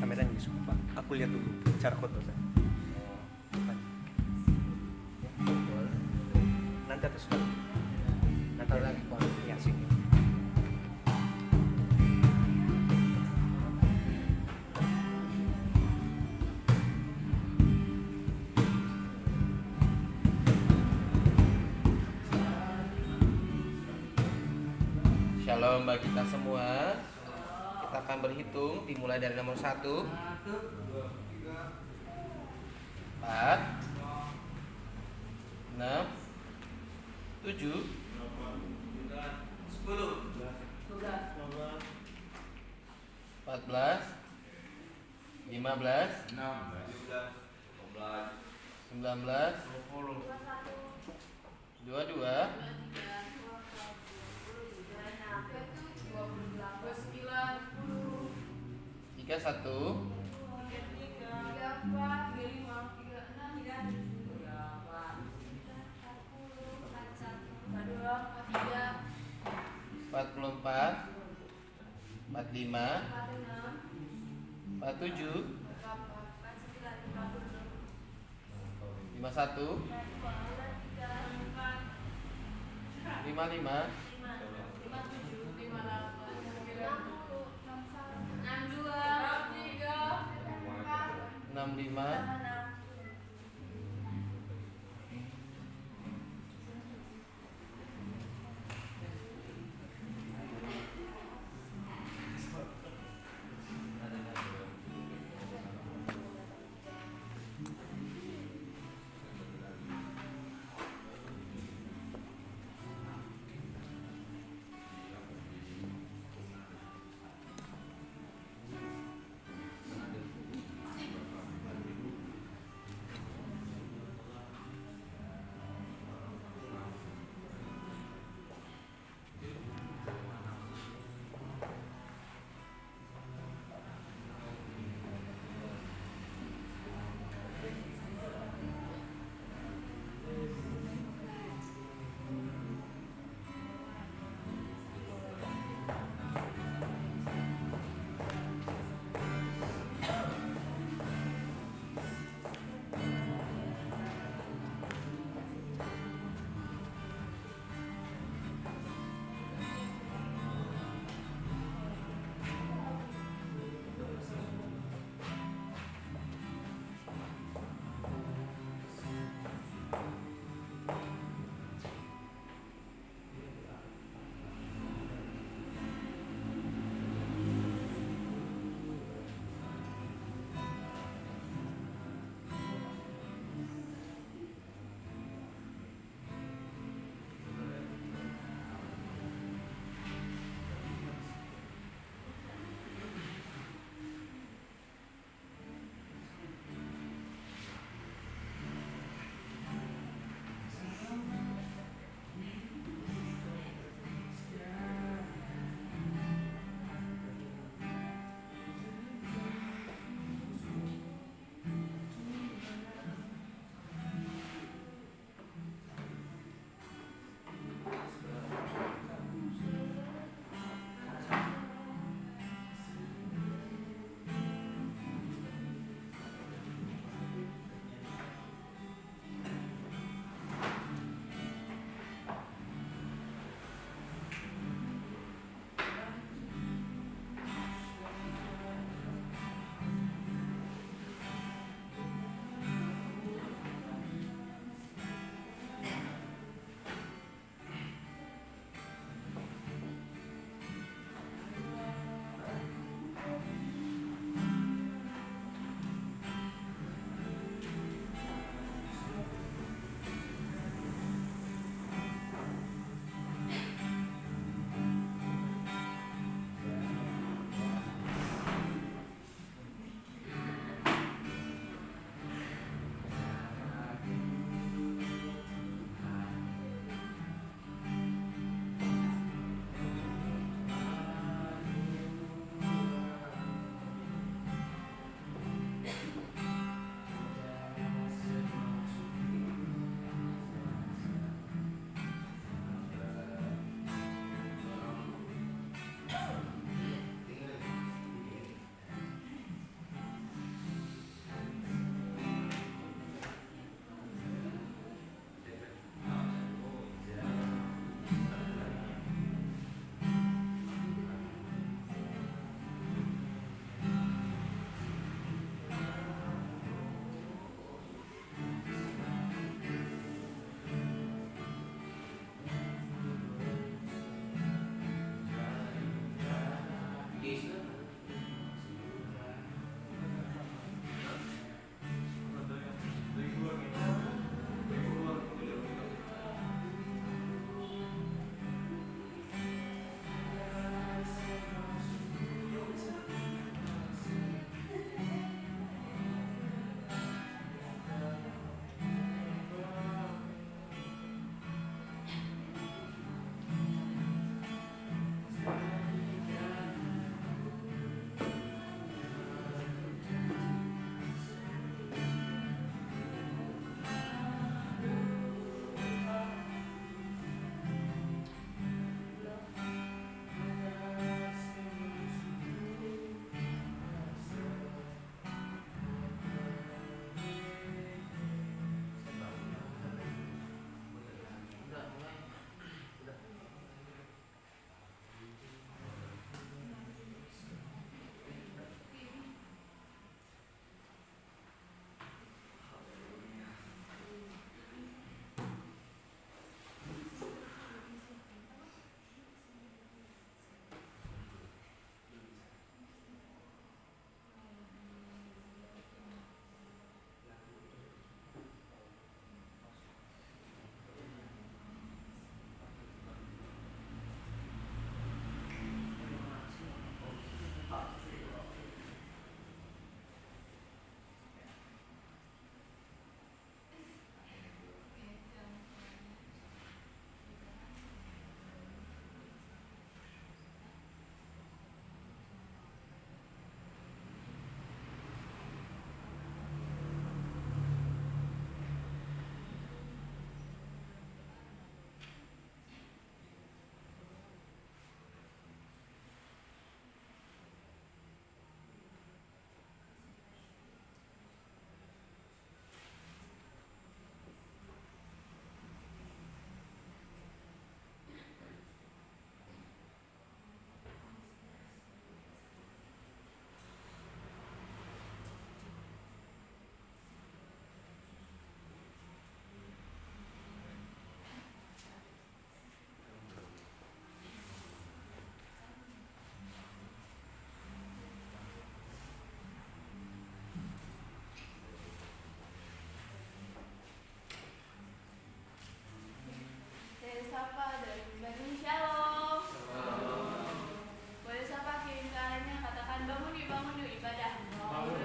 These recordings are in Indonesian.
kameranya sumpah. Aku lihat dulu cara foto saya. Nanti atas dulu. Nanti lagi ya sini. Shalom bagi kita semua. Kita akan berhitung dimulai dari nomor 1 4 6 7 10 14 15 19 22 31 44 45 47 51 55 65 61 sapa dari Bani Shalom. Boleh sapa kirim tangannya, katakan bangun yuk ibadah. Bangun.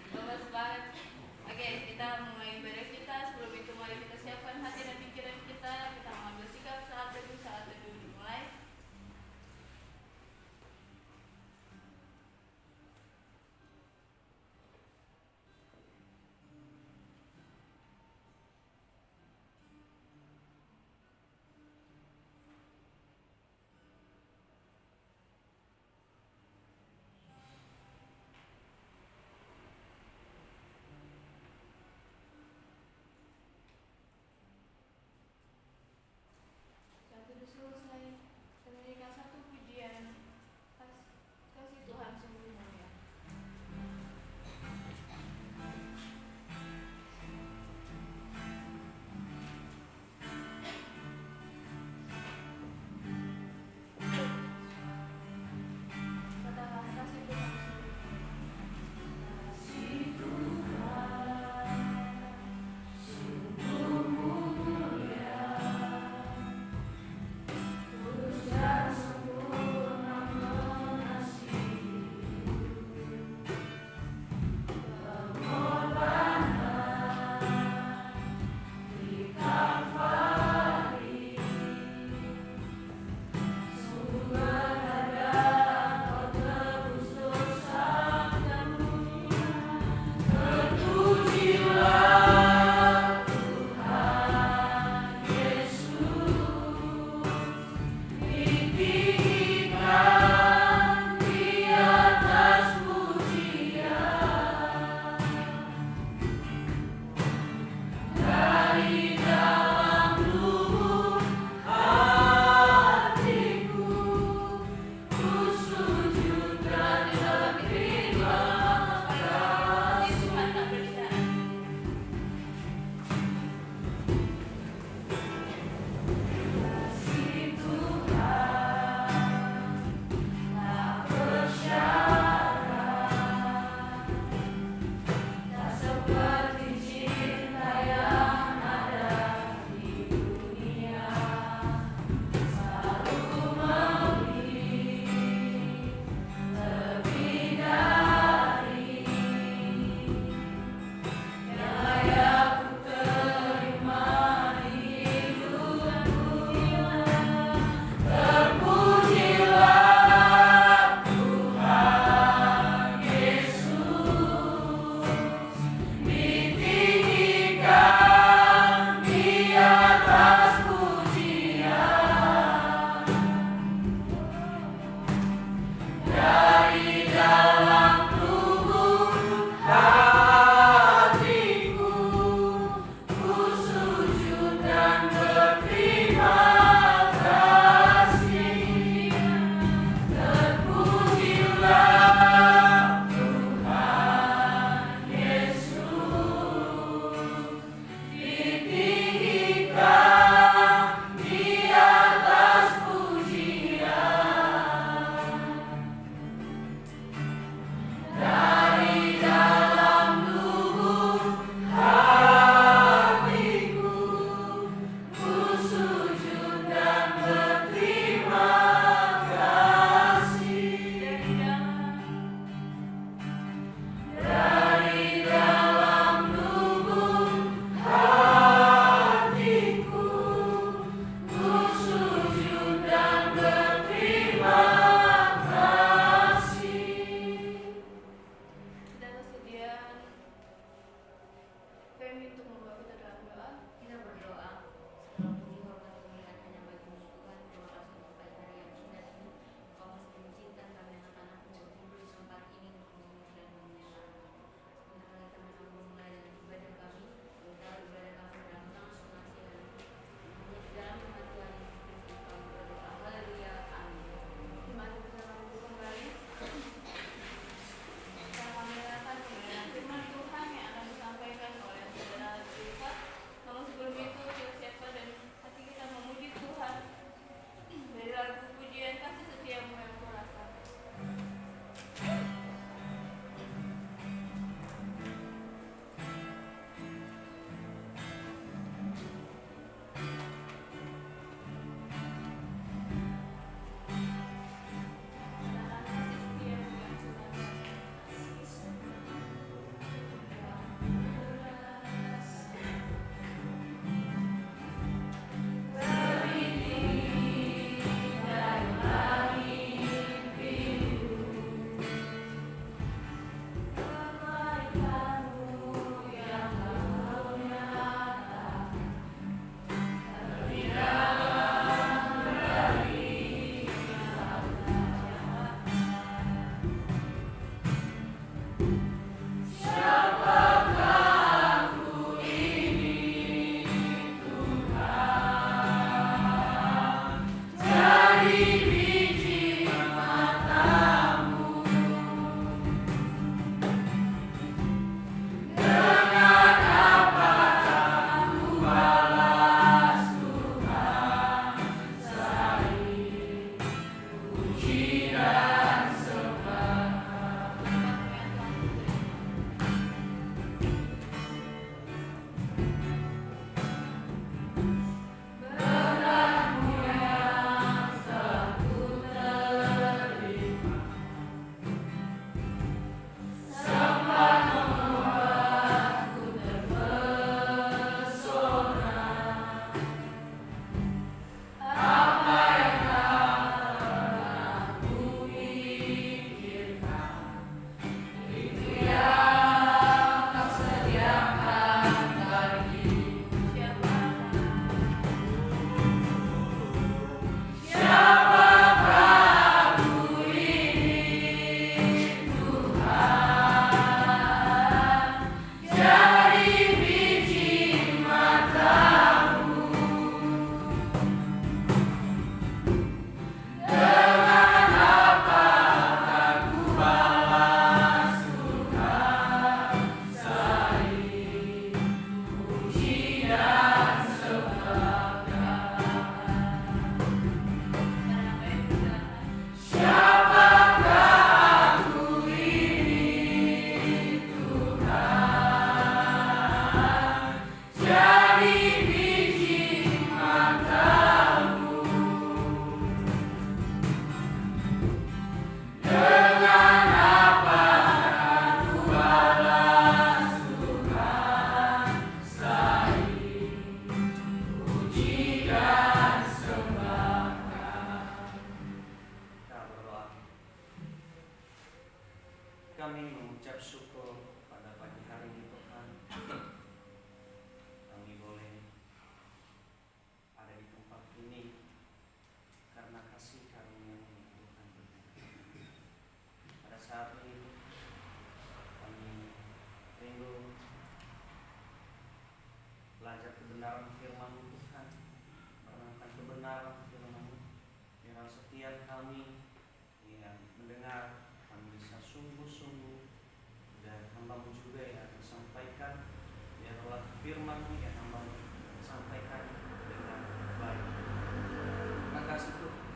Bagus banget. Oke, kita mulai ibadah kita. Sebelum itu mari kita siapkan hati dan pikiran kita. Kita mengambil sikap saat teduh dimulai. kami mengucap syukur pada pagi hari ini Tuhan. Kami boleh ada di tempat ini karena kasih karunia-Mu Tuhan. Pada saat ini kami rindu belajar kebenaran firman-Mu Tuhan, merenungkan kebenaran firman-Mu, biar setiap kami yang mendengar kami bisa sungguh-sungguh, dan hamba-Mu juga yang akan sampaikan, biarlah firman-Mu yang hamba-Mu sampaikan dengan baik. Terima kasih Tuhan.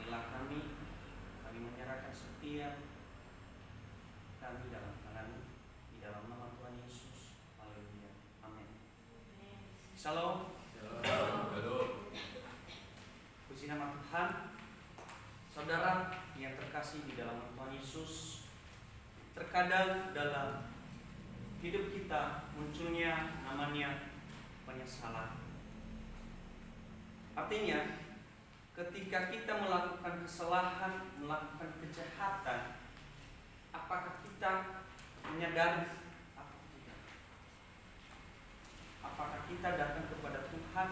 Inilah kami menyerahkan setiap kami dalam tangan-Mu, di dalam nama Tuhan Yesus. Haleluya. Amin. Shalom. Puji nama Tuhan. Saudara yang terkasih di dalam Tuhan Yesus, terkadang dalam hidup kita munculnya namanya penyesalan. Artinya, ketika kita melakukan kesalahan, melakukan kejahatan, apakah kita menyadari atau tidak? Apakah kita datang kepada Tuhan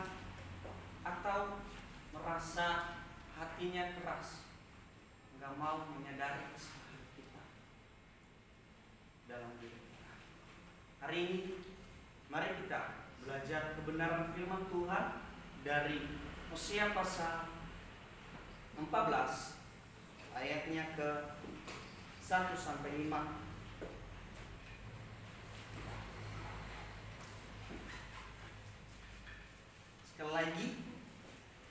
atau merasa hatinya keras, nggak mau menyadari kesalahan kita dalam diri kita? Hari ini mari kita belajar kebenaran firman Tuhan dari Hosea pasal 14 ayatnya ke 1 sampai 5. Sekali lagi,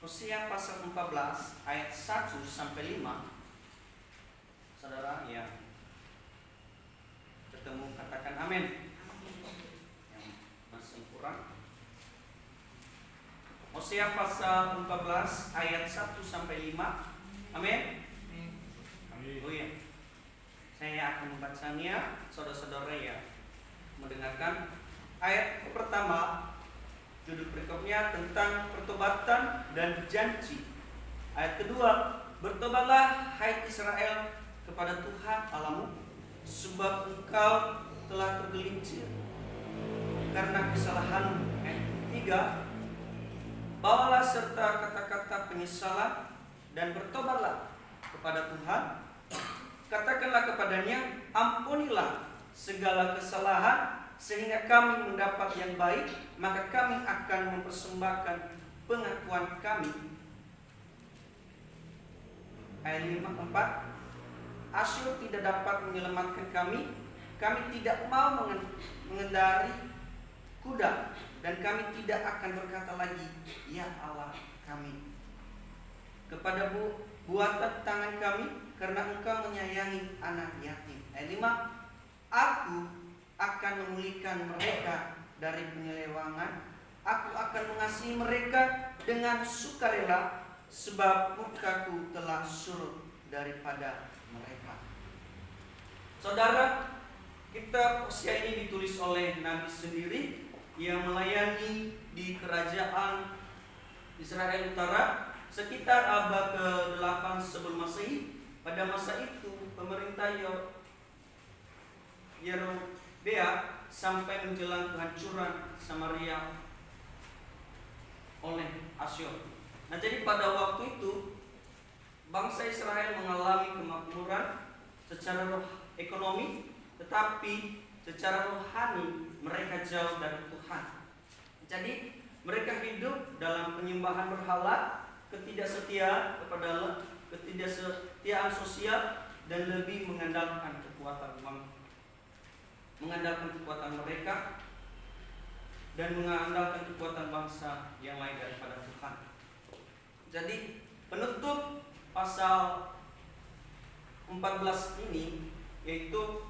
Hosea pasal 14 ayat 1 sampai 5. Saudara yang ketemu katakan amin. Yang masih kurang, Hosea pasal 14 ayat 1 sampai 5. Amin. Oh iya. Saya akan membacanya, saudara-saudara yang mendengarkan. Ayat pertama, judul berikutnya tentang pertobatan dan janji. Ayat kedua, bertobatlah hai Israel kepada Tuhan Allah-Mu, sebab engkau telah tergelincir karena kesalahanmu. Ayat ketiga, bawalah serta kata-kata penyesalan dan bertobatlah kepada Tuhan. Katakanlah kepadanya, ampunilah segala kesalahan sehingga kami mendapat yang baik, maka kami akan mempersembahkan pengakuan kami. Ayat 54, Asyur tidak dapat menyelamatkan kami. Kami tidak mau mengendari kuda, dan kami tidak akan berkata lagi, ya Allah kami. Kepada buatan tangan kami, karena engkau menyayangi anak yatim. Ayat 5, aku akan memulihkan mereka dari penyelewangan. Aku akan mengasihi mereka dengan sukarela, sebab mukaku telah surut daripada mereka. Saudara, kitab Hosea ini ditulis oleh Nabi sendiri yang melayani di kerajaan Israel Utara sekitar abad ke-8 sebelum Masehi. Pada masa itu pemerintah Yerobeam sampai menjelang kehancuran Samaria oleh Asyur. Nah, jadi pada waktu itu bangsa Israel mengalami kemakmuran secara ekonomi, tetapi secara rohani mereka jauh dari Tuhan. Jadi mereka hidup dalam penyembahan berhala, ketidaksetiaan sosial, dan lebih mengandalkan kekuatan mereka dan mengandalkan kekuatan bangsa yang lain daripada Tuhan. Jadi penutup pasal 14 ini yaitu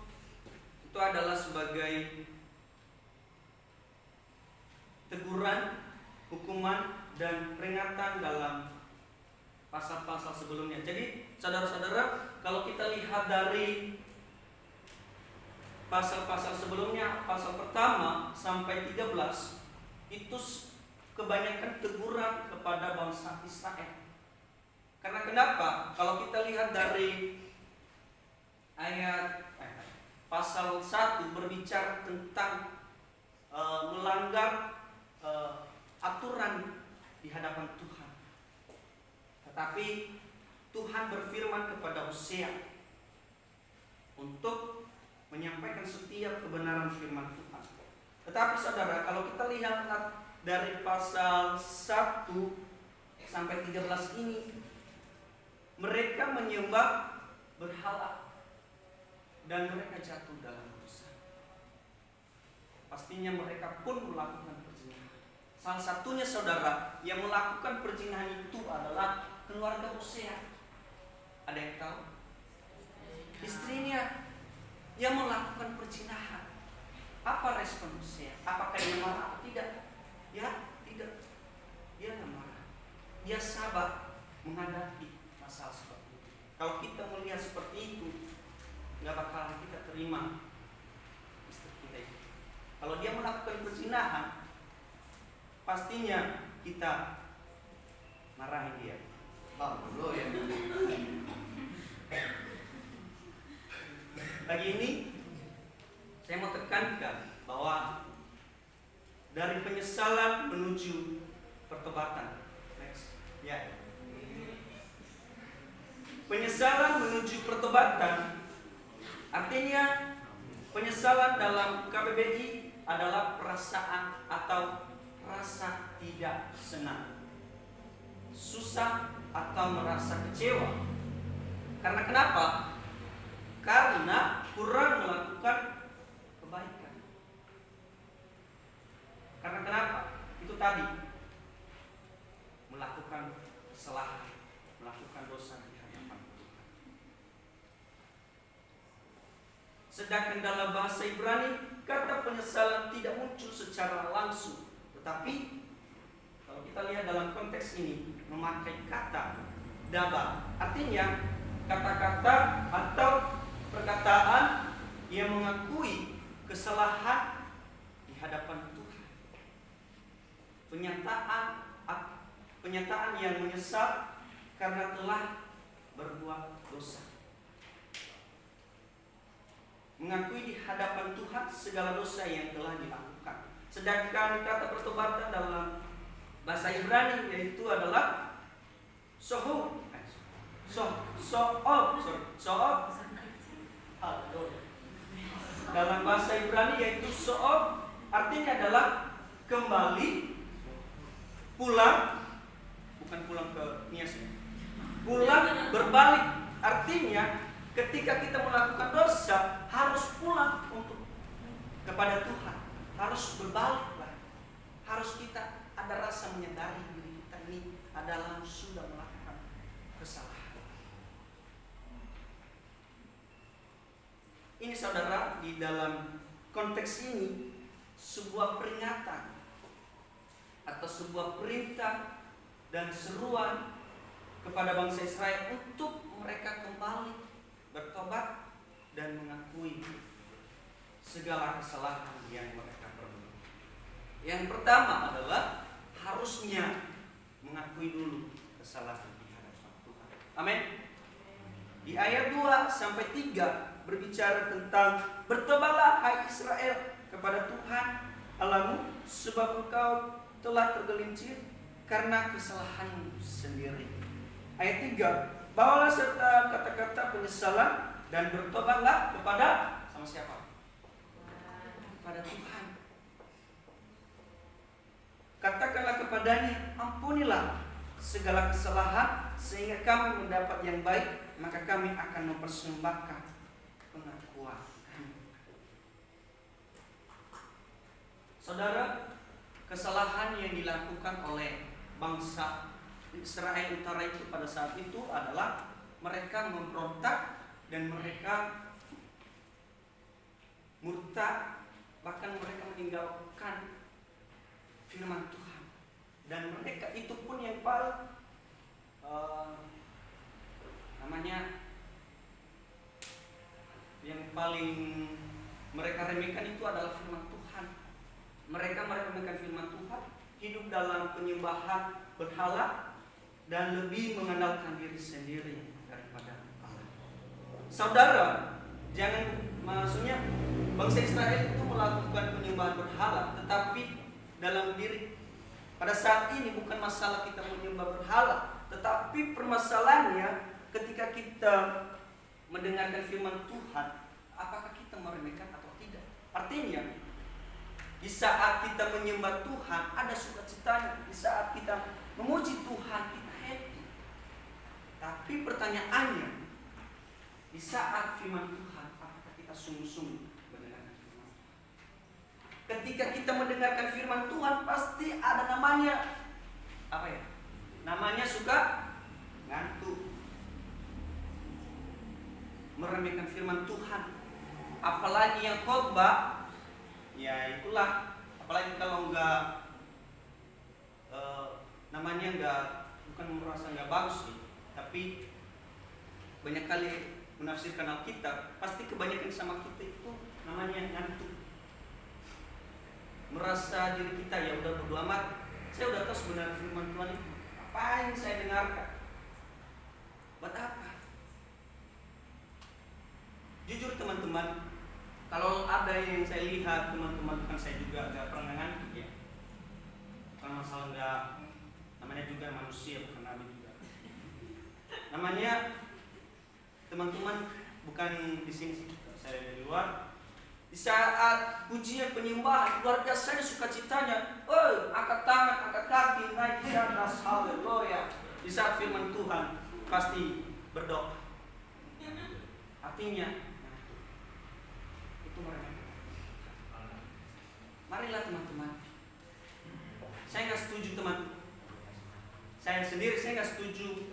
itu adalah sebagai teguran, hukuman, dan peringatan dalam pasal-pasal sebelumnya. Jadi saudara-saudara, kalau kita lihat dari pasal-pasal sebelumnya, pasal pertama sampai 13 itu kebanyakan teguran kepada bangsa Israel. Karena kenapa? Kalau kita lihat dari ayat pasal 1 berbicara tentang melanggar aturan di hadapan Tuhan. Tetapi Tuhan berfirman kepada Hosea untuk menyampaikan setiap kebenaran firman Tuhan. Tetapi saudara, kalau kita lihat dari pasal 1 sampai 13 ini, mereka menyembah berhala dan mereka jatuh dalam dosa. Pastinya mereka pun melakukan perzinahan. Salah satunya saudara yang melakukan perzinahan itu adalah keluarga Hosea. Ada yang tahu? Istrinya yang melakukan perzinahan. Apa respon Hosea? Apakah dia marah? Tidak. Ya, tidak. Dia tidak marah. Dia sabar menghadapi masalah seperti itu. Kalau kita melihat seperti itu, nggak bakalan kita terima istri kita itu. Kalau dia melakukan perzinahan, pastinya kita marahin dia. Haleluya. Pagi ini saya mau tekankan bahwa dari penyesalan menuju pertobatan. Next. Ya. Penyesalan menuju pertobatan artinya penyesalan dalam KBBI adalah perasaan atau rasa tidak senang, susah atau merasa kecewa. Karena kenapa? Karena kurang melakukan kebaikan. Karena kenapa? Itu tadi, melakukan kesalahan, melakukan dosa di hadapan Tuhan. Sedangkan dalam bahasa Ibrani, kata penyesalan tidak muncul secara langsung, tetapi kalau kita lihat dalam konteks ini memakai kata daba, artinya kata-kata atau perkataan yang mengakui kesalahan di hadapan Tuhan. Penyataan yang menyesal karena telah berbuat dosa. Mengakui di hadapan Tuhan segala dosa yang telah dilakukan. Sedangkan kata pertobatan dalam bahasa Ibrani yaitu adalah sohor. Dalam bahasa Ibrani yaitu so'ob, artinya adalah kembali, pulang, bukan pulang ke Nias, pulang berbalik. Artinya ketika kita melakukan dosa harus pulang untuk kepada Tuhan, harus berbalik, harus kita ada rasa menyadari diri kita ini adalah sudah melakukan kesalahan. Ini saudara, di dalam konteks ini sebuah peringatan atau sebuah perintah dan seruan kepada bangsa Israel untuk mereka kembali bertobat dan mengakui segala kesalahan yang mereka perbuat. Yang pertama adalah harusnya mengakui dulu kesalahan di hadapan Tuhan. Amin. Di ayat 2 sampai 3 berbicara tentang bertobatlah hai Israel kepada Tuhan Allahmu, sebab engkau telah tergelincir karena kesalahanmu sendiri. Ayat 3, bawalah serta kata-kata penyesalan dan bertobatlah kepada sama siapa? Kepada Tuhan. Katakanlah kepadanya, ampunilah segala kesalahan sehingga kami mendapat yang baik, maka kami akan mempersembahkan pengakuan kami. Saudara, kesalahan yang dilakukan oleh bangsa Israel Utara itu pada saat itu adalah mereka memberontak dan mereka murtad, bahkan mereka meninggalkan firman Tuhan. Dan mereka itu pun yang paling yang paling mereka remehkan itu adalah firman Tuhan. Mereka meremehkan firman Tuhan, hidup dalam penyembahan berhala dan lebih mengandalkan diri sendiri daripada Allah. Saudara, jangan, maksudnya Bangsa Israel itu melakukan penyembahan berhala, tetapi dalam diri. Pada saat ini bukan masalah kita menyembah berhala, tetapi permasalahannya ketika kita mendengarkan firman Tuhan, apakah kita meremehkan atau tidak? Artinya, di saat kita menyembah Tuhan ada sukacitanya, di saat kita memuji Tuhan kita happy. Tapi pertanyaannya, di saat firman Tuhan, apakah kita sungguh-sungguh mendengarkan firman Tuhan? Ketika kita mendengarkan firman Tuhan, pasti ada namanya apa ya? Namanya suka ngantuk, meremehkan firman Tuhan. Apalagi yang khotbah, ya itulah. Apalagi kalau namanya bukan merasa nggak bagus sih, tapi banyak kali menafsirkan Alkitab, pasti kebanyakan sama kita itu namanya ngantuk. Merasa diri kita ya udah bodo amat, saya udah tahu sebenarnya firman Tuhan itu. Apa yang saya dengarkan? Buat apa? Jujur teman-teman, kalau ada yang saya lihat teman-teman, kan saya juga agak pernah ngantuk ya. Bukan masalah nggak, namanya juga manusia, bukan nabi juga. Namanya teman-teman bukan di sini sih, saya dari luar. Di saat pujian penyembahan keluarga saya sukacitanya, angkat tangan, angkat kaki, naik di atas, haleluya. Di saat firman Tuhan pasti berdoa. Artinya itu mereka. Marilah teman-teman. Saya nggak setuju teman. Saya sendiri saya nggak setuju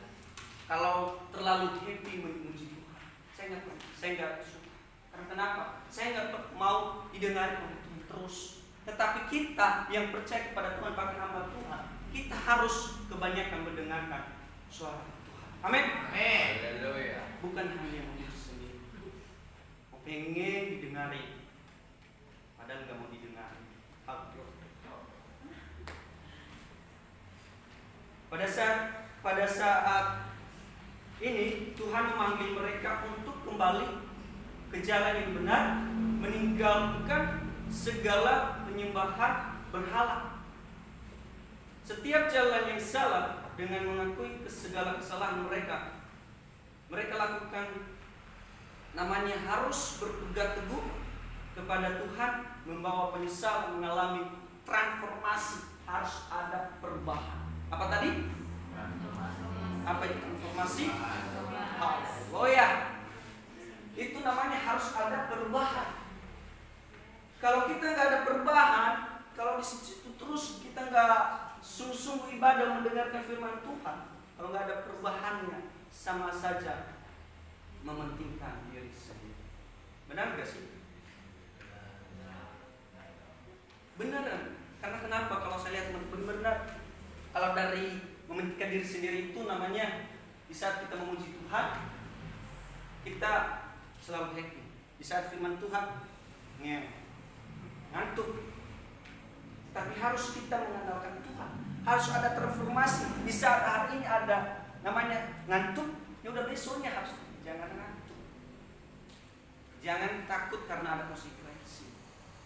kalau terlalu happy memuji Tuhan. Saya nggak suka. Karena kenapa? Saya nggak mau didengar oleh Tuhan terus. Tetapi kita yang percaya kepada Tuhan, bahkan hamba Tuhan, kita harus kebanyakan mendengarkan suara Tuhan. Amin. Amin. Haleluya. Bukan hanya memuji sendiri. Mau pengen didengari, padahal nggak mau didengari. Pada saat ini Tuhan memanggil mereka untuk kembali ke jalan yang benar, meninggalkan segala penyembahan berhala. Setiap jalan yang salah dengan mengakui segala kesalahan mereka, mereka lakukan namanya harus berpegang teguh kepada Tuhan, membawa penyesalan, mengalami transformasi, harus ada perubahan. Apa tadi? Apa itu transformasi? Oh ya, itu namanya harus ada perubahan. Kalau kita nggak ada perubahan, kalau di situ terus kita nggak sungguh-sungguh ibadah mendengarkan firman Tuhan, kalau nggak ada perubahannya, sama saja mementingkan diri sendiri. Benar nggak sih? Beneran. Karena kenapa? Kalau saya lihat benar, kalau dari mementingkan diri sendiri itu namanya di saat kita memuji Tuhan, kita selalu happy. Di saat firman Tuhan ngantuk. Tapi harus kita mengandalkan Tuhan. Harus ada transformasi. Di saat hari ini ada namanya ngantuk, ya udah besoknya harus jangan ngantuk. Jangan takut karena ada konsekuensi.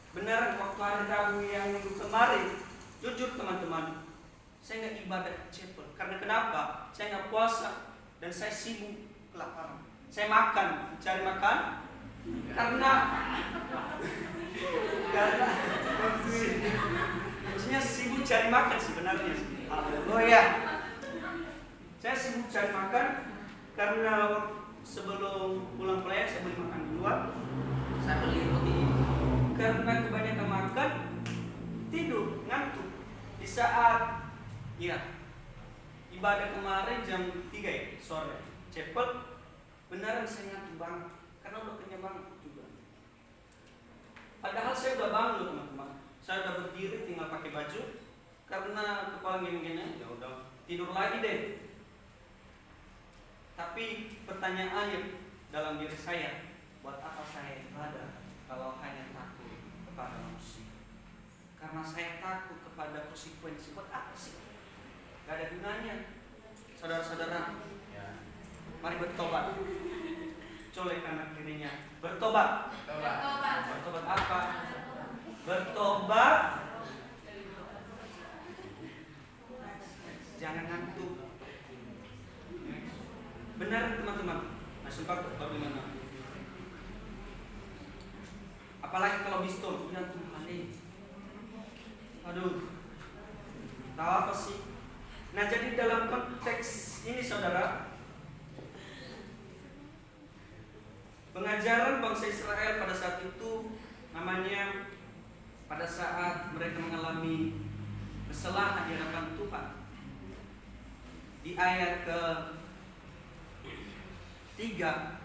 Benar, waktu hari Rabu yang minggu kemarin, jujur teman-teman, saya nggak ibadah ke chapel. Karena kenapa? Saya nggak puasa dan saya sibuk kelaparan. Saya makan, cari makan, karena maksudnya sibuk cari makan sebenarnya. Oh ya, saya sibuk cari makan karena sebelum pulang pelayan saya beli makan di luar. Saya beli roti. Karena kebanyakan makan, tidur, ngantuk. Di saat ibadah kemarin jam 3 ya, sore, cepet, beneran saya ngantuk banget karena udah kenyang banget juga. Padahal saya udah bangun teman-teman, saya udah berdiri tinggal pakai baju karena kepala gini-gini, ya udah tidur lagi deh. Tapi pertanyaannya dalam diri saya, buat apa saya ibadah kalau hanya takut kepada manusia? Karena saya takut kepada konsekuensi. Buat apa sih? Gak ada gunanya. Saudara-saudara, mari bertobat. Colek kanan kirinya. Bertobat. Bertobat. Bertobat apa? Apalagi kalau pistol, ya Tuhan aduh, tahu apa sih? Nah, jadi dalam konteks ini saudara, pengajaran bangsa Israel pada saat itu namanya, pada saat mereka mengalami kesalahan di hadapan Tuhan, di ayat ke 3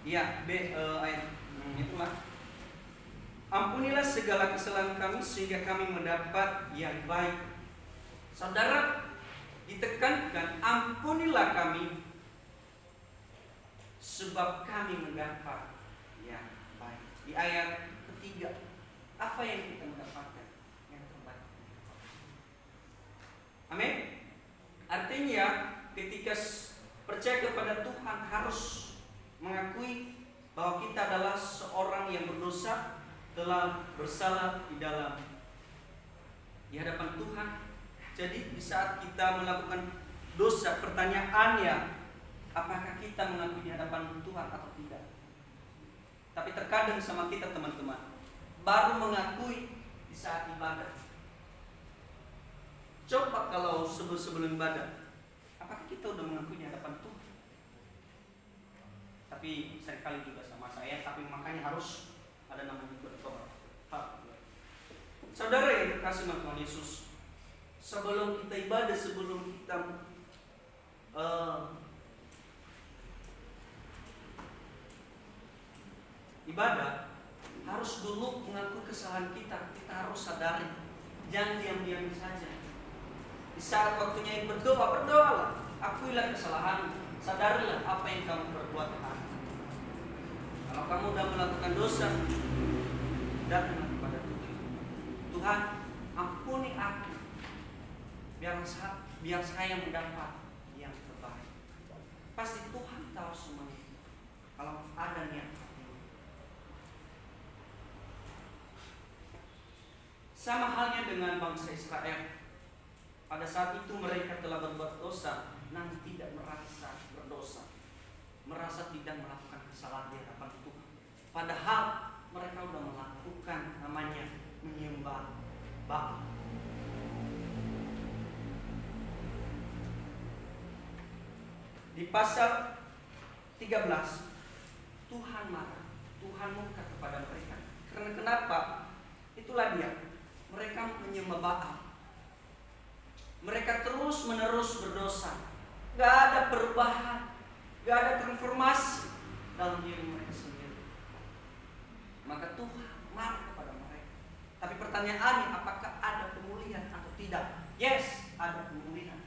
ya ayat itulah, ampunilah segala kesalahan kami sehingga kami mendapat yang baik. Saudara, ditekankan ampunilah kami sebab kami mendapat yang baik. Di ayat ketiga, apa yang kita mendapatkan? Yang terbaik. Amin. Artinya ketika percaya kepada Tuhan harus mengakui bahwa kita adalah seorang yang berdosa, telah bersalah di hadapan Tuhan. Jadi di saat kita melakukan dosa, pertanyaannya, apakah kita mengakui di hadapan Tuhan atau tidak? Tapi terkadang sama kita teman-teman, baru mengakui di saat ibadah. Coba kalau sebelum ibadah, apakah kita udah mengakui di hadapan Tuhan? Tapi seringkali juga sama saya, tapi makanya harus ada namanya bertobat. Saudara yang terkasih Tuhan Yesus, sebelum kita ibadah, sebelum kita ibadah, harus dulu mengakui kesalahan kita. Kita harus sadari, jangan diam-diam saja. Di saat waktunya berdoa, berdoalah, akuilah kesalahan, sadarilah apa yang kamu perbuat hari. Kalau kamu sudah melakukan dosa, datanglah kepada Tuhan. Tuhan, ampuni aku, biar saya mendapat yang terbaik. Pasti Tuhan tahu semuanya. Kalau ada niat hati. Sama halnya dengan bangsa Israel. Pada saat itu mereka telah berbuat dosa, namun tidak merasa berdosa, merasa tidak melakukan kesalahan di hadapan Tuhan. Padahal mereka sudah melakukan namanya menyembah Baal. Di pasal 13, Tuhan marah, Tuhan murka kepada mereka. Karena kenapa? Itulah dia, mereka menyembah Baal. Mereka terus menerus berdosa, gak ada perubahan, gak ada transformasi dalam diri mereka sendiri. Maka Tuhan marah kepada mereka. Tapi pertanyaannya, apakah ada pemulihan atau tidak? Yes, ada pemulihan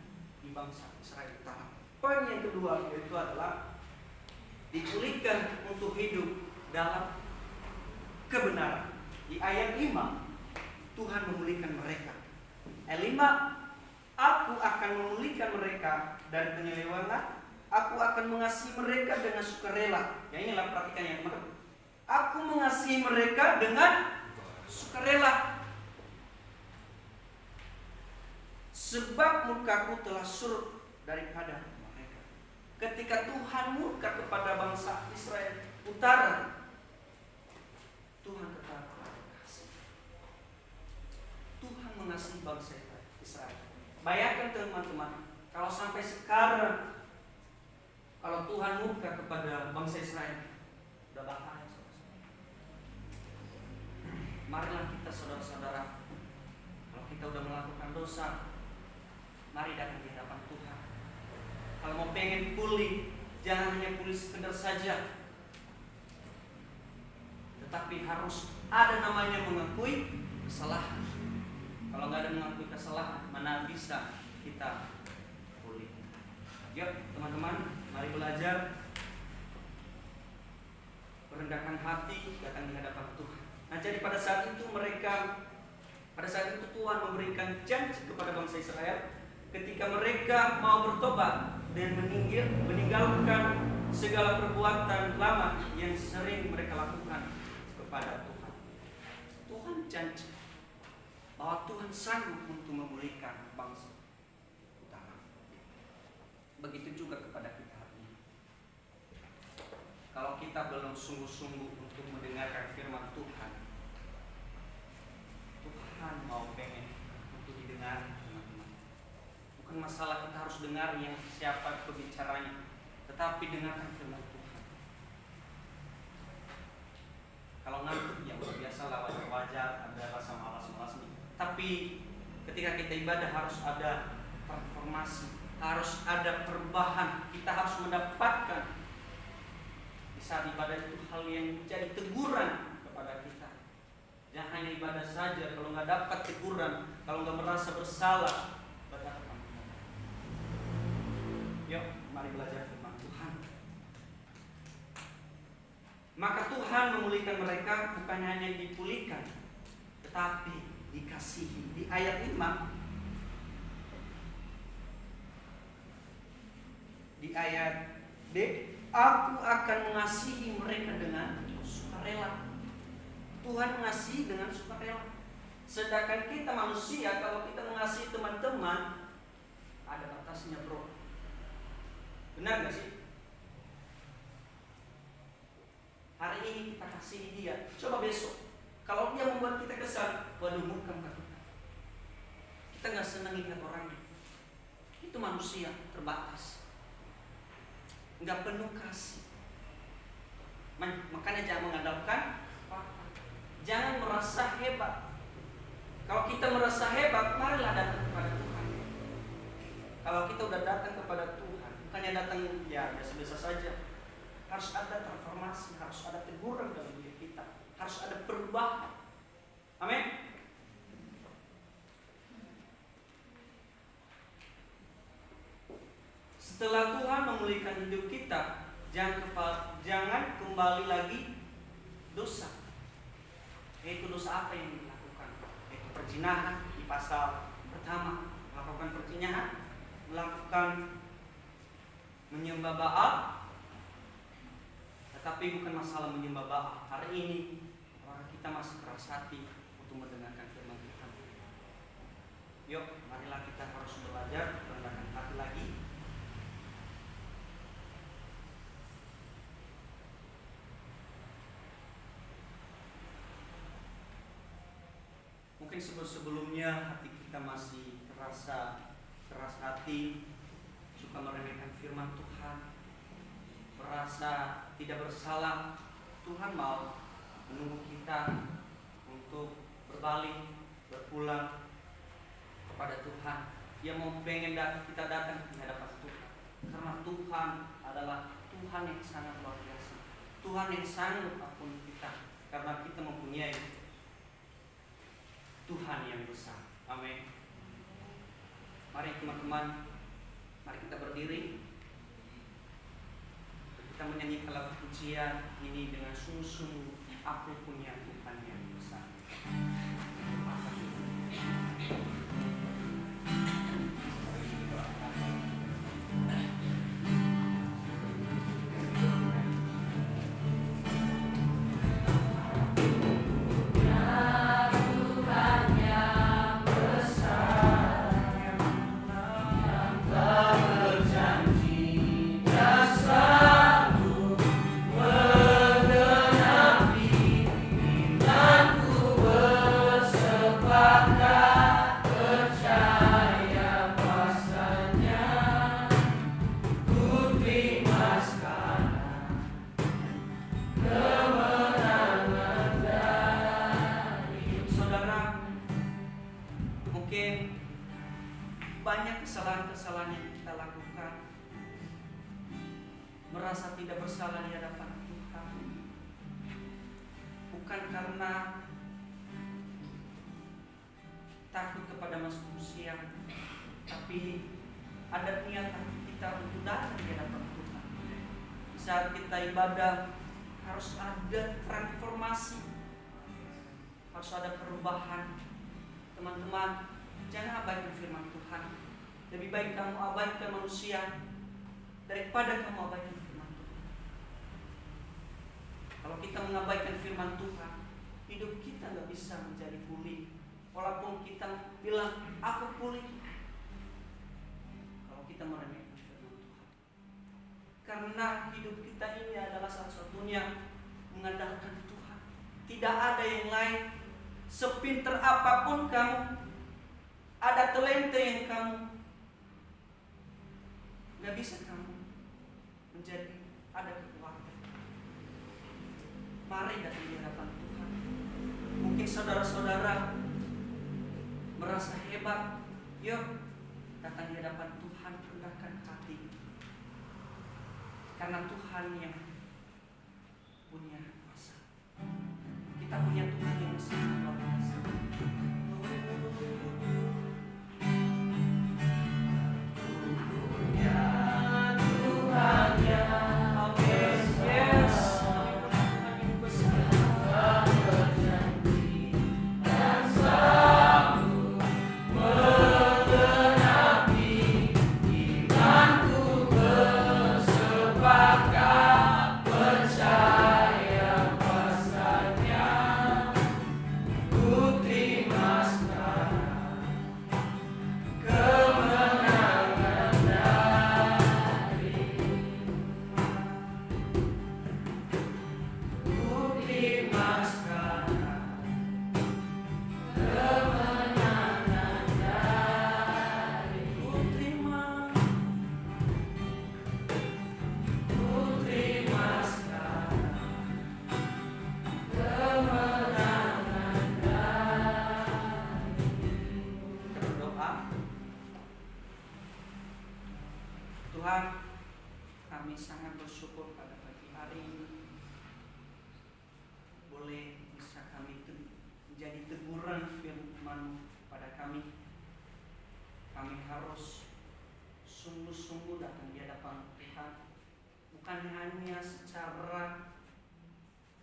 di bangsa Israel utara. Poin yang kedua yaitu adalah dipulihkan untuk hidup dalam kebenaran. Di ayat 5, Tuhan memulihkan mereka. Ayat 5, aku akan memulihkan mereka dari penyelewengan, aku akan mengasihi mereka dengan sukarela. Ya, inilah perhatikan yang teman. Aku mengasihi mereka dengan sukarela, sebab murkaku telah surut daripada mereka. Ketika Tuhan murka kepada bangsa Israel utara, Tuhan tetap kasih. Tuhan mengasihi bangsa Israel. Bayangkan teman-teman, kalau sampai sekarang, kalau Tuhan murka kepada bangsa Israel, udah bahaya. Marilah kita saudara-saudara, kalau kita udah melakukan dosa, mari datang di hadapan Tuhan. Kalau mau pengen pulih, jangan hanya pulih sekedar saja, tetapi harus ada namanya mengakui kesalahan. Kalau nggak ada mengakui kesalahan, mana bisa kita pulih? Yuk teman-teman, mari belajar merendahkan hati, datang di hadapan Tuhan. Nah, jadi pada saat itu Tuhan memberikan janji kepada bangsa Israel, ketika mereka mau bertobat dan meninggalkan segala perbuatan lama yang sering mereka lakukan kepada Tuhan. Tuhan janji bahwa Tuhan sanggup untuk memulihkan bangsa utara. Begitu juga kepada kita hari ini. kalau kita belum sungguh-sungguh untuk mendengarkan firman Tuhan, Tuhan mau pengen untuk didengar, teman-teman. Bukan masalah kita harus dengar yang siapa pembicaranya, tetapi dengarkan firman Tuhan. Kalau ngantuk ya biasa lah, wajar ada rasa malas-malas nih. Tapi ketika kita ibadah harus ada transformasi, harus ada perubahan. Kita harus mendapatkan di saat ibadah itu hal yang jadi teguran kepada kita. Jangan hanya ibadah saja, kalau nggak dapat teguran, kalau nggak merasa bersalah, berapa? Yuk, mari belajar firman Tuhan. Maka Tuhan memulihkan mereka bukan hanya dipulihkan, tetapi dikasihi. Di ayat 5, di ayat B, aku akan mengasihi mereka dengan sukarela. Tuhan mengasihi dengan sukarela. Sedangkan kita manusia, kalau kita mengasihi teman-teman, ada batasnya, bro. Benar gak sih? Hari ini kita kasihi dia, coba besok kalau dia membuat kita kesal, waduh, muka kita. Kita gak senang lihat orangnya. Itu manusia terbatas, nggak penuh kasih. Makanya jangan mengandalkan, jangan merasa hebat. Kalau kita merasa hebat, marilah datang kepada Tuhan. Kalau kita udah datang kepada Tuhan, bukannya datang ya biasa-biasa saja, harus ada transformasi, harus ada teguran dalam diri kita, harus ada perubahan. Amin. Setelah Tuhan memulihkan hidup kita, jangan kembali lagi dosa. Yaitu dosa apa yang dilakukan? Yaitu perzinahan di pasal pertama. Melakukan perzinahan, melakukan menyembah Baal. Tetapi bukan masalah menyembah Baal. Hari ini orang kita masih keras hati untuk mendengarkan firman Tuhan. Yuk, marilah kita harus belajar merendahkan hati lagi. Mungkin sebelumnya hati kita masih terasa keras hati, suka meremehkan firman Tuhan, merasa tidak bersalah. Tuhan mau menunggu kita untuk berbalik, berpulang kepada Tuhan. Dia mau pengen kita datang ke hadapan Tuhan, karena Tuhan adalah Tuhan yang sangat luar biasa, Tuhan yang sanggup apapun kita, karena kita mempunyai Tuhan yang besar. Amin. Mari teman-teman, mari kita berdiri. Kita menyanyikan lagu pujian ini dengan sungguh-sungguh. Aku punya Tuhan yang besar. Banyak kesalahan-kesalahan yang kita lakukan, merasa tidak bersalah di hadapan Tuhan, bukan karena takut kepada manusia, tapi ada niatan kita untuk datang di hadapan Tuhan. Saat kita ibadah harus ada transformasi, harus ada perubahan. Teman-teman, jangan abaikan firman Tuhan. Lebih baik kamu abaikan manusia daripada kamu abaikan firman Tuhan. Kalau kita mengabaikan firman Tuhan, hidup kita gak bisa menjadi pulih. Walaupun kita bilang aku pulih, kalau kita meremehkan firman Tuhan. Karena hidup kita ini adalah satu-satunya mengandalkan Tuhan. Tidak ada yang lain. Sepinter apapun kamu, ada talenta yang kamu, gak bisa kamu menjadi ada kekuatan. Mari datang di hadapan Tuhan. Mungkin saudara-saudara merasa hebat, yuk datang di hadapan Tuhan, rendahkan hati. Karena Tuhan yang punya kuasa. Kita punya Tuhan yang sangat luar biasa. Tuhan, kami sangat bersyukur pada pagi hari ini boleh bisa kami menjadi teguran firman pada kami. Kami harus sungguh-sungguh datang di hadapan Tuhan, bukan hanya secara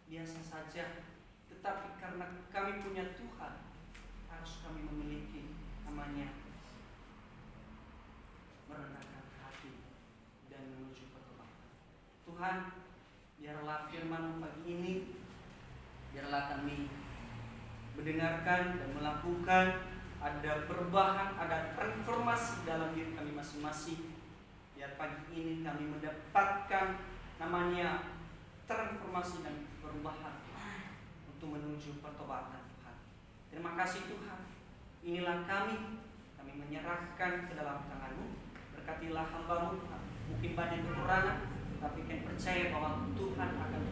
biasa saja, tetapi karena kami punya Tuhan, harus kami memiliki namanya merendahkan hati dan menuju pertobatan. Tuhan, biarlah firman pagi ini, biarlah kami mendengarkan dan melakukan, ada perubahan, ada transformasi dalam diri kami masing-masing. Biar pagi ini kami mendapatkan namanya transformasi dan perubahan untuk menuju pertobatan Tuhan. Terima kasih Tuhan. Inilah kami menyerahkan ke dalam tangan-Mu. Berkatilah hamba-Mu, mungkin banyak kekurangan, tapi kami percaya bahwa Tuhan akan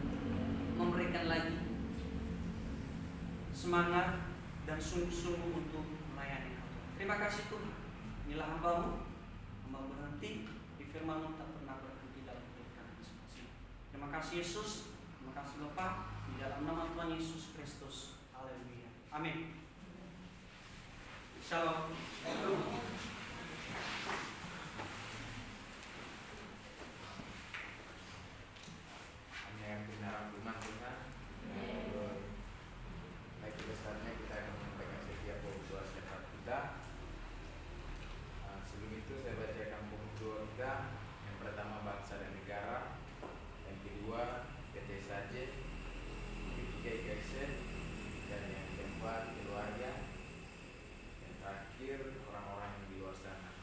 memberikan lagi semangat dan sungguh-sungguh untuk melayani Kau. Terima kasih Tuhan. Inilah hamba-Mu, hamba berhenti di firman-Mu, tak pernah berhenti dalam hidup kami masing-masing. Terima kasih Yesus, terima kasih Bapa, di dalam nama Tuhan Yesus Kristus. Haleluya. Amin. Shalom. Baik, besarnya kita akan menyampaikan setiap doa syafaat kita. Sebelum itu saya bacakan pokok doa kita. Yang pertama bangsa dan negara, yang kedua PT Saje, yang ketiga IKSN, dan yang keempat keluarga, yang terakhir orang-orang yang di luar sana.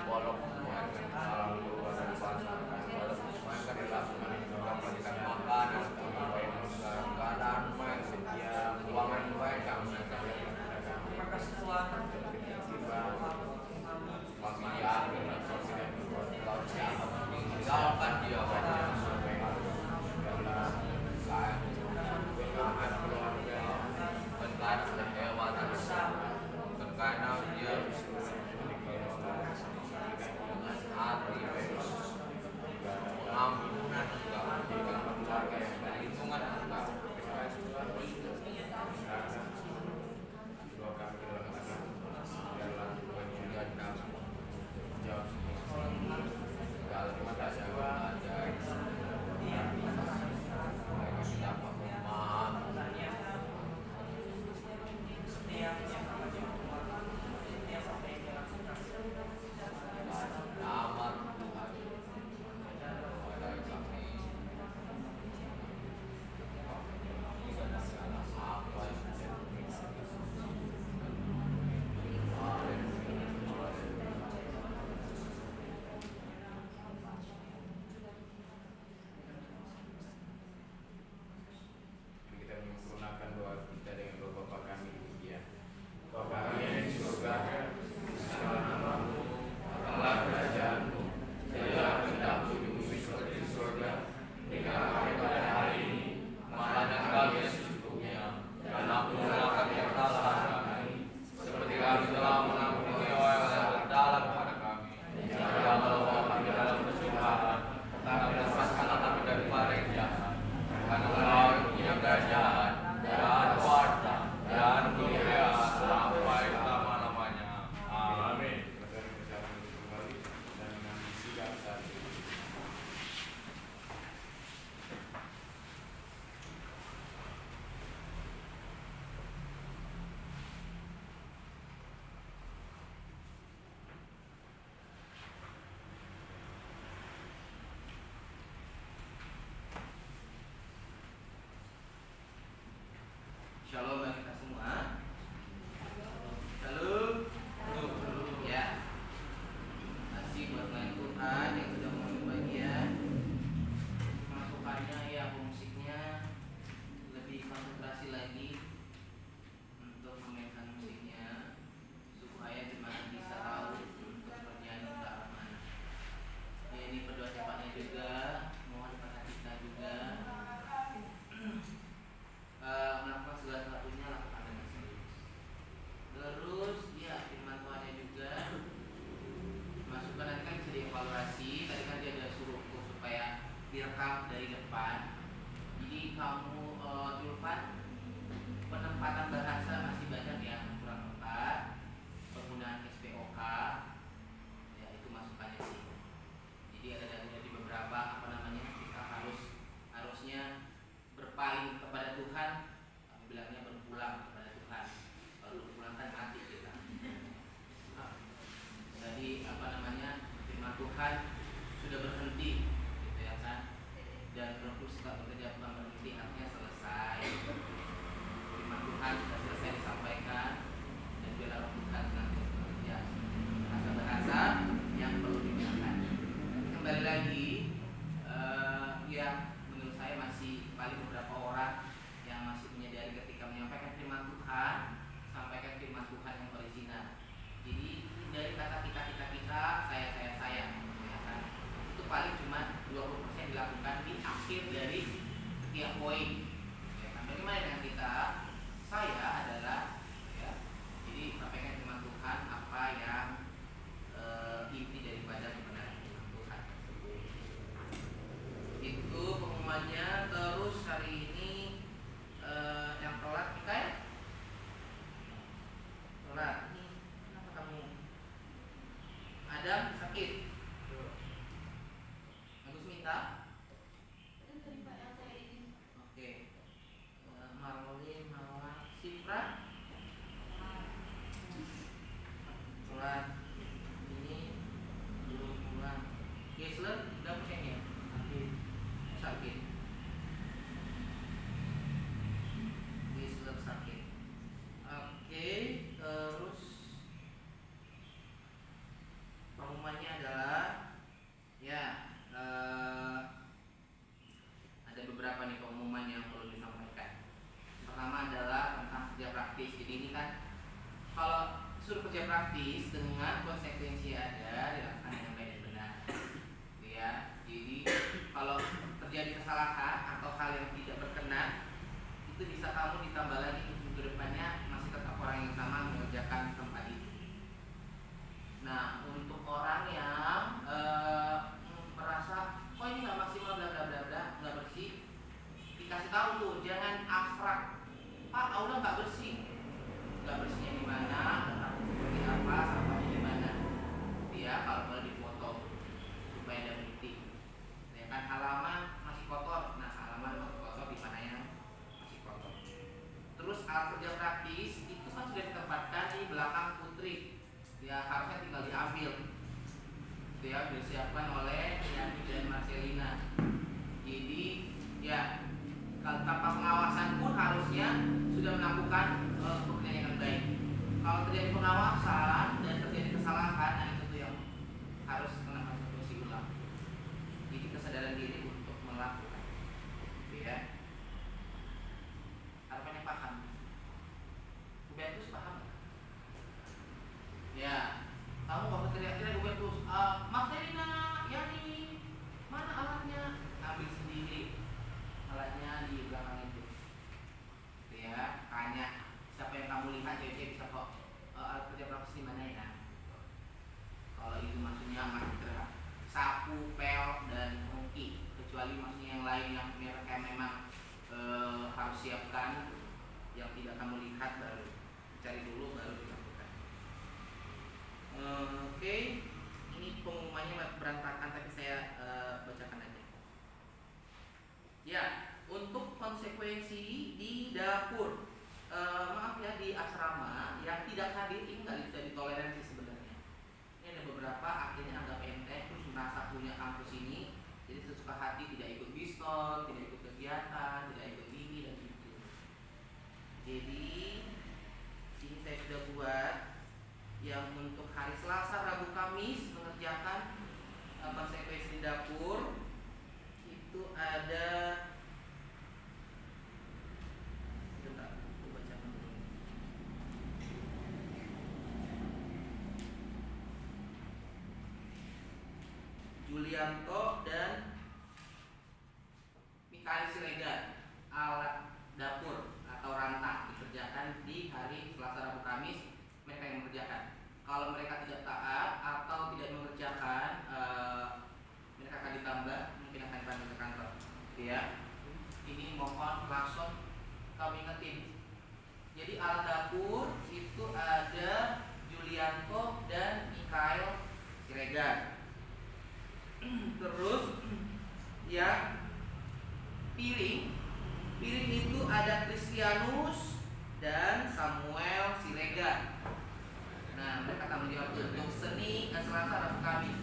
Walaupun laporan ini belum pulang. Gisler udah punya ya? Sakit. Gisler sakit. Oke, terus pengumumannya adalah ya ada beberapa nih pengumuman yang perlu disampaikan. Pertama adalah tentang kerja praktis. Jadi ini kan kalau suruh kerja praktis dengan konsekuensi ada dilakukan dengan baik dan benar, gitu ya. Jadi kalau terjadi kesalahan atau hal yang tidak berkenan, itu bisa kamu ditambah lagi ke depannya masih tetap orang yang sama mengerjakan tempat itu. Nah, untuk orang yang merasa kok ini nggak maksimal bla bla bla bla nggak bersih, dikasih tahu tuh jangan abstrak. Pak, aula nggak bersih. Nggak bersihnya di mana, seperti apa, sampahnya di mana. Dia kalau boleh difoto supaya ada bukti. Ya kan halaman masih kotor. Nah, halaman masih kotor di mana yang masih kotor. Terus alat kerja praktis itu kan sudah ditempatkan di belakang Putri. Ya harusnya tinggal diambil. Itu ya disiapkan oleh Yani dan Marcelina. Jadi ya kalau tanpa pengawasan pun harusnya sudah melakukan pekerjaan yang baik. Kalau terjadi pengawasan dan terjadi kesalahan, nah itu tuh yang harus kena konsekuensi ulang. Jadi kesadaran diri untuk melakukan, gitu ya. Harapannya paham. Hubertus paham? Ya, kamu kalau teriak-teriak Hubertus, Marcelina, Yani, mana alatnya? Ambil sendiri. Alatnya di belakang itu, ya. Tanya siapa yang kamu lihat, jadi bisa kok alat kerja praktis di mana ya? Kalau itu maksudnya masih terhadap sapu, pel, dan ongki, kecuali maksudnya yang lain yang mereka memang harus siapkan, yang tidak kamu lihat baru cari dulu baru dilakukan. Oke, ini pengumumannya berantakan tapi saya bacakan aja. Ya, untuk konsekuensi di dapur, maaf ya, di asrama yang tidak hadir ini nggak bisa ditoleransi sebenarnya. Ini ada beberapa akhirnya anggap enteng terus merasa punya kampus ini, jadi sesuka hati tidak ikut bistol, tidak ikut kegiatan, tidak ikut ini dan itu. Jadi ini saya sudah buat yang untuk hari Selasa, Rabu, Kamis mengerjakan konsekuensi di dapur. Itu ada, bentar, aku bacakan dulu. Julianto dan Mikael Siregar, alat dapur atau rantang dikerjakan di hari Selasa, Rabu, Kamis. Mereka yang mengerjakan. Kalau mereka tidak taat atau tidak mengerjakan, mereka akan ditambah, mungkin akan dipanggil ke kantor. Ya, ini mohon langsung kami ingetin. Jadi alat dapur itu ada Julianto dan Mikael Siregar. Terus ya piring itu ada Christianus dan Samuel Siregar. Nah, mereka tanggung jawab untuk seni Selasa, Rabu, Kamis.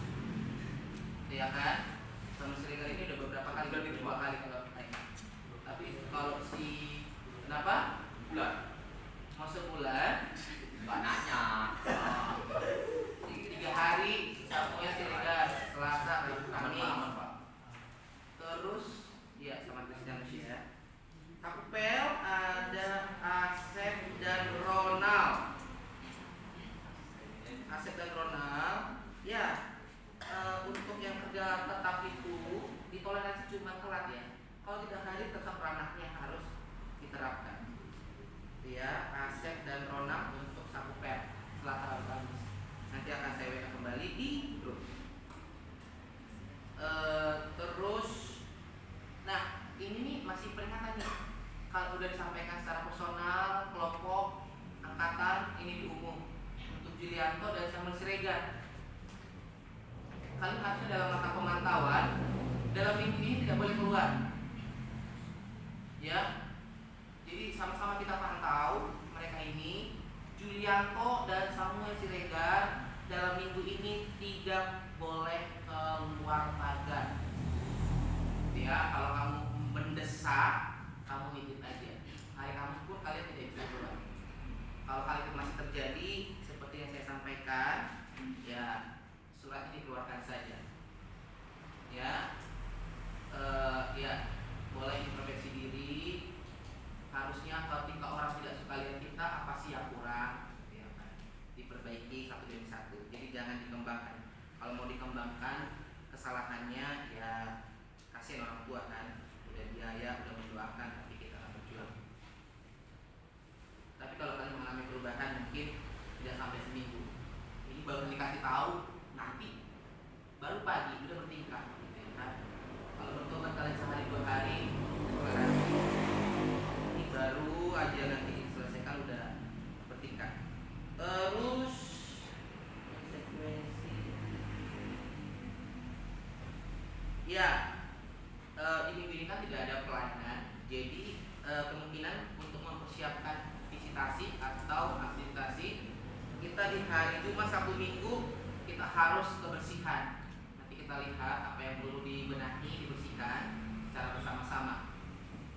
Ya kan? Samuel Siregar ini udah beberapa kali, berarti 2 kali kalau kayaknya. Tapi kalau si kenapa? Bulan. Mau sebulan? Banyaknya. 3 hari Samuel Siregar, Selasa, Rabu, Kamis. Terus ya sama Christianus ya. Kapel ada Asep dan Ronald. Asep dan Ronald, ya. Untuk yang kerja tetap itu ditoleransi cuma telat ya. Kalau tidak hadir tetap ranahnya harus diterapkan. Ya, Asep dan Ronald untuk sapu pel Selasa, Rabu, Kamis. Nanti akan saya WA kembali di grup. Terus, nah ini nih masih peringatan nih. Kalau udah disampaikan secara personal, kelompok, angkatan, ini diumum untuk Julianto dan Samuel Siregar. Kalian harusnya dalam masa pemantauan dalam minggu ini tidak boleh keluar. Ya, jadi sama-sama kita pantau mereka ini. Julianto dan Samuel Siregar dalam minggu ini tidak boleh keluar pagar. Ya, kalau kamu mendesak, kamu ikut aja. Hari Kamis pun kalian tidak bisa keluar. Kalau hal itu masih terjadi, seperti yang saya sampaikan, ya surat ini dikeluarkan saja. Ya, ya boleh introspeksi diri. Harusnya ketika orang tidak suka lihat kita, apa sih yang kurang? Ya, kan? Diperbaiki satu demi satu. Jadi jangan dikembangkan. Kalau mau dikembangkan, kesalahannya ya kasihan orang tua kan. Udah biaya, udah mendoakan, tapi kita akan berjuang. Tapi kalau kalian mengalami perubahan mungkin tidak sampai seminggu. Ini baru dikasih tahu nanti, baru pagi udah bertingkah. Ya, kan? Kalau bertobat kalian sehari 2 hari, ini baru aja nanti selesaikan udah bertingkah. Terus konsekuensi, ya di minggu ini kan tidak ada pelayanan, jadi kemungkinan untuk mempersiapkan visitasi atau akreditasi kita di hari Jumat, Sabtu, Minggu kita harus kebersihan. Nanti kita lihat apa yang perlu dibenahi, dibersihkan secara bersama-sama.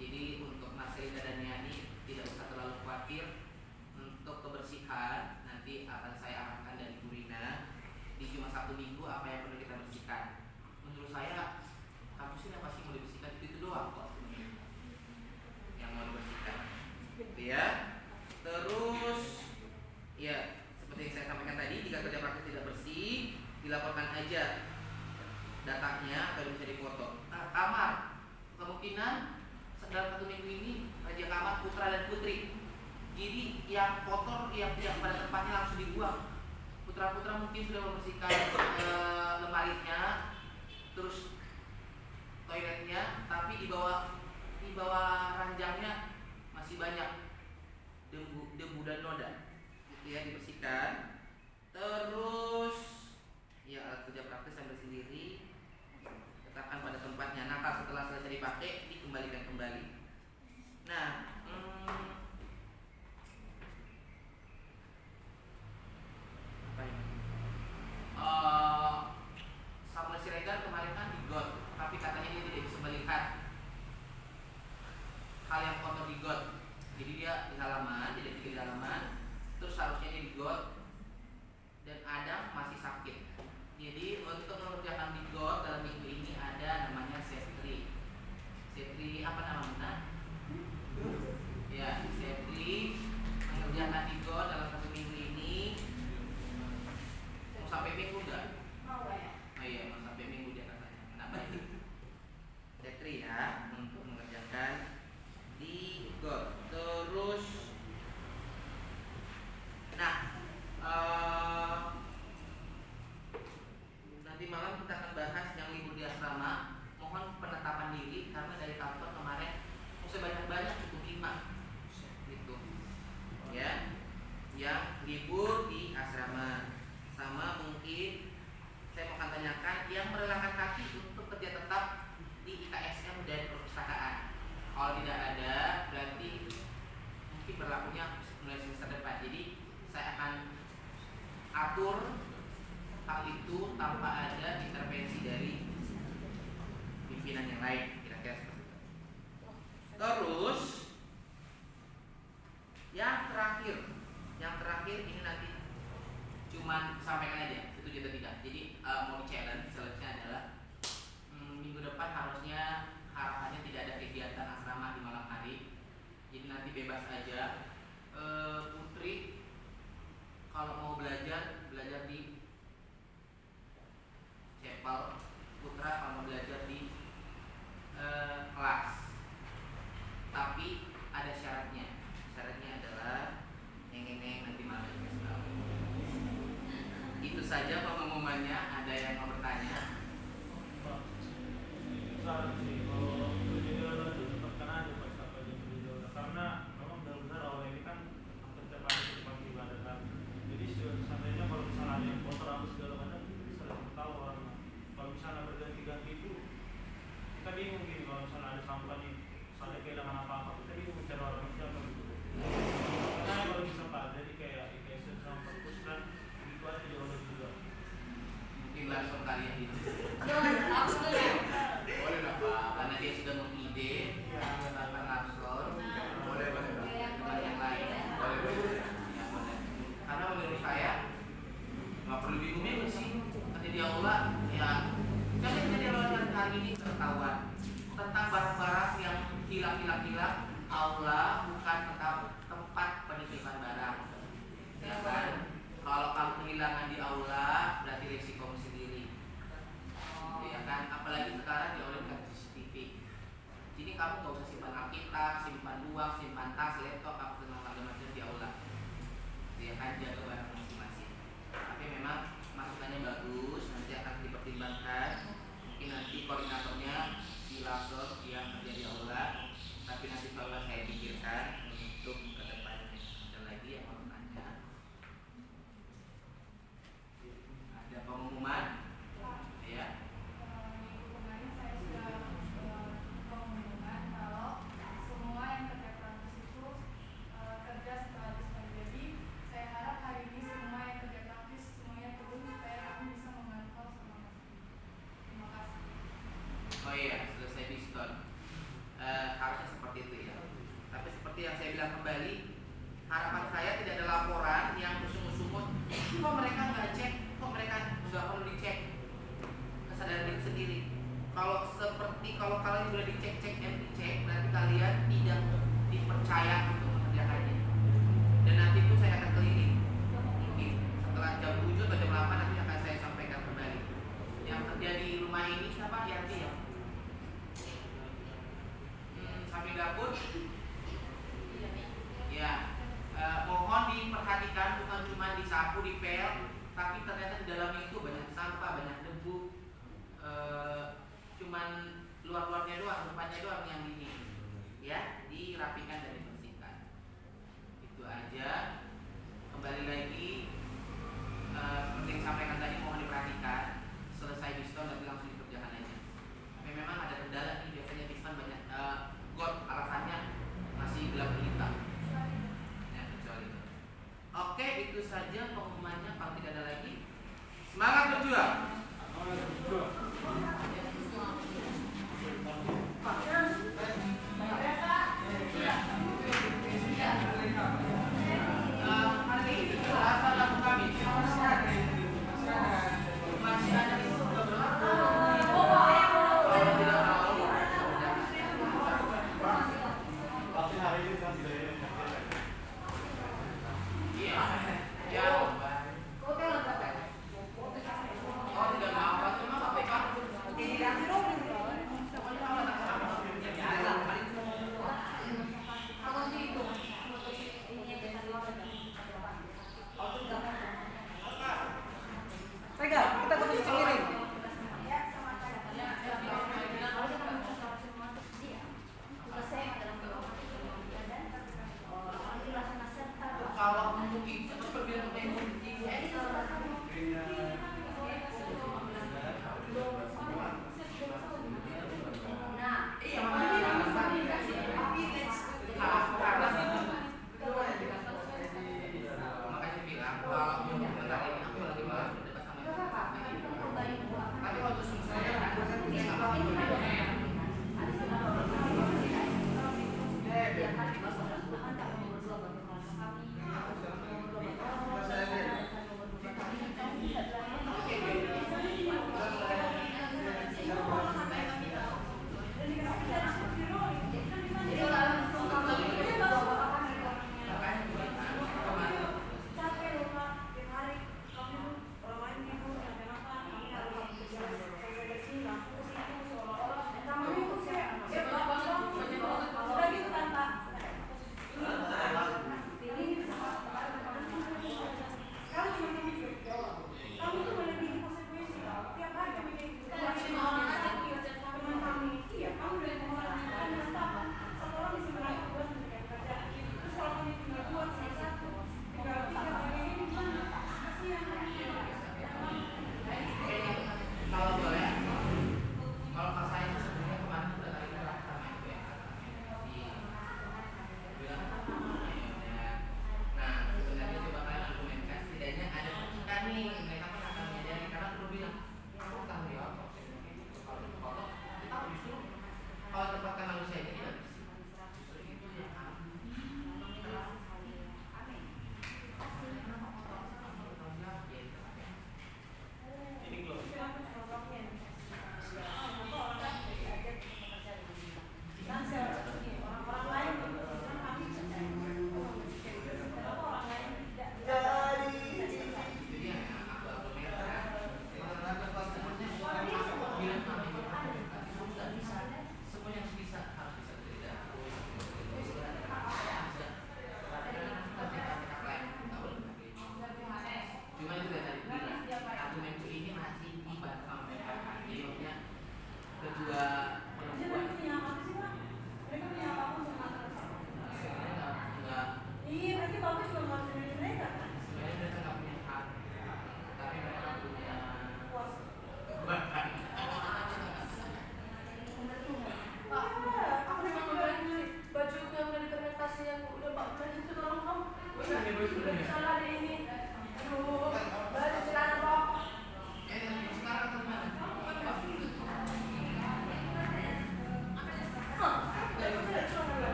Jadi untuk Mas Rida dan Yani tidak usah terlalu khawatir untuk kebersihan. Nanti akan saya arahkan dari Bu Rina di Jumat, Sabtu, Minggu apa yang perlu kita bersihkan. Menurut saya kampus ini apa sih mau dibersihkan, itu doang kok yang mau dibersihkan. Ya. Terus ya seperti yang saya sampaikan tadi, jika kerja praktis tidak bersih, dilaporkan aja datanya atau bisa difoto. Nah, kamar kemungkinan dalam 1 minggu ini raja kamar putra dan putri. Jadi yang kotor yang tidak pada tempatnya langsung dibuang. Putra-putra mungkin sudah membersihkan lemarinya, terus toiletnya, tapi di bawah ranjangnya masih banyak debu dan noda. Itu ya, dibersihkan. Terus ya alat kerja praktis sambil sendiri letakkan pada tempatnya. Nah, setelah selesai dipakai dikembalikan kembali. Nah, apa ini? Samuel Siregar kemarin kan di got, tapi katanya dia tidak bisa melihat hal yang kotor di got. Jadi dia di halaman, tidak tinggal di halaman. Terus harusnya dia di got dan Adam masih sakit. Jadi untuk mengerjakan di got dalam minggu ini ada namanya Setri. Setri apa namanya? Ya, Setri mengerjakan di got dalam 1 minggu ini. Mau sampai minggu enggak? Mau ya? Oh iya, mau sampai minggu dia katanya. Kenapa ini? Setri ya, untuk mengerjakan di got. Terus nah nanti malam kita akan bahas yang libur di asrama. Mohon penetapan diri karena dari kantor kemarin mau sebanyak-banyak cukup 5 gitu ya, yang libur di asrama. Sama mungkin saya mau akan tanyakan yang merelakan hati untuk kerja tetap di IKSM dan perpustakaan. Kalau tidak ada, berarti mungkin berlakunya mulai semester depan. Jadi saya akan atur hal itu tanpa ada intervensi dari pimpinan yang lain, kira-kira seperti itu. Terus yang terakhir ini nanti cuman sampaikan aja, setuju atau tidak. Jadi mau challenge selanjutnya adalah minggu depan harusnya harapannya tidak ada kegiatan asrama di malam hari. Jadi nanti bebas aja. Putri kalau mau belajar di chapel, Putra kalau mau belajar di kelas. Tapi ada syaratnya. Syaratnya adalah neng nanti malam dikasih tahu. Itu saja pengumumannya. Ada yang mau bertanya? Saran sih kalau berjadwal itu tetapkan aja pas apa aja berjadwal, karena memang benar-benar awal ini kan hampir tiap hari itu tempat ibadah kan. Jadi seandainya kalau misalnya ada yang kotor atau segala macam itu bisa langsung tahu orangnya. Kalau misalnya berganti-ganti itu kita bingung gini, kalau misalnya ada sampah nih, misalnya kehilangan apa-apa kita bingung mencari orang siapa gitu. Karena kalau bisa Pak, jadi kayak IKS sama perpus kan itu aja jauh lebih pengetahuan tentang barang-barang yang hilang, aula bukan tempat penitipan barang. Ya kan? Kalau kamu kehilangan di aula berarti resikomu sendiri. Ya kan? Apalagi sekarang di aula kan CCTV. Jadi kamu gak usah simpan Alkitab, simpan uang, simpan tas, laptop, apa segala macam di aula. Ya kan, jaga barang masing-masing. Tapi memang masukannya bagus, nanti akan dipertimbangkan. Mungkin nanti koordinatornya si Langsor yang kerja di aula. Tapi nanti kalau saya pikirkan untuk kedepannya. Ada lagi yang mau tanya? Ada pengumuman? Ya. Minggu kemarin saya sudah pengumuman kalau semua yang kerja praktis itu kerja setelah diskon. Jadi saya harap hari ini semua yang kerja praktis semuanya turun supaya kami bisa memantau sama Mas. Terima kasih. Oh iya, selesai diskon. Harusnya seperti itu ya. Tapi seperti yang saya bilang kembali, harapan saya tidak ada laporan yang bersungut-sungut. Kok mereka nggak cek? Kok mereka nggak perlu dicek? Kesadaran diri sendiri. Kalau kalian sudah dicek berarti kalian tidak dipercaya untuk mengerjakannya. Dan nanti itu saya akan keliling. Mungkin setelah jam 7 atau jam 8 nanti akan saya sampaikan kembali. Yang terjadi di rumah ini siapa? Yanti ya? Samping dapur? Ya. Mohon diperhatikan bukan cuma disapu, dipel, tapi ternyata di dalamnya itu banyak sampah, banyak debu. Cuman luar-luarnya doang, depannya doang yang ini. Ya, dirapikan dan dibersihkan. Itu aja. Kembali lagi seperti yang sampaikan tadi, mohon diperhatikan. Selesai diskon nanti langsung dikerjakan aja. Tapi memang ada kendala nih, biasanya diskon banyak got, alasannya masih gelap gulita. Ya, kecuali itu. Oke, itu saja pengumumannya. Kalau tidak ada lagi, semangat berjuang. Hari ini Selasa Rabu Kamis masih ada itu sudah berlaku. Kalau tidak tahu, Tapi hari ini kan tidak ada. iya, ya. Oh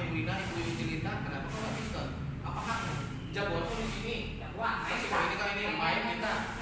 Ibu Rina, Ibu Yutilita, kenapa kau nggak bisa? Apa hakmu? Jagoan tuh di sini. Wah, ini kan ini main kita.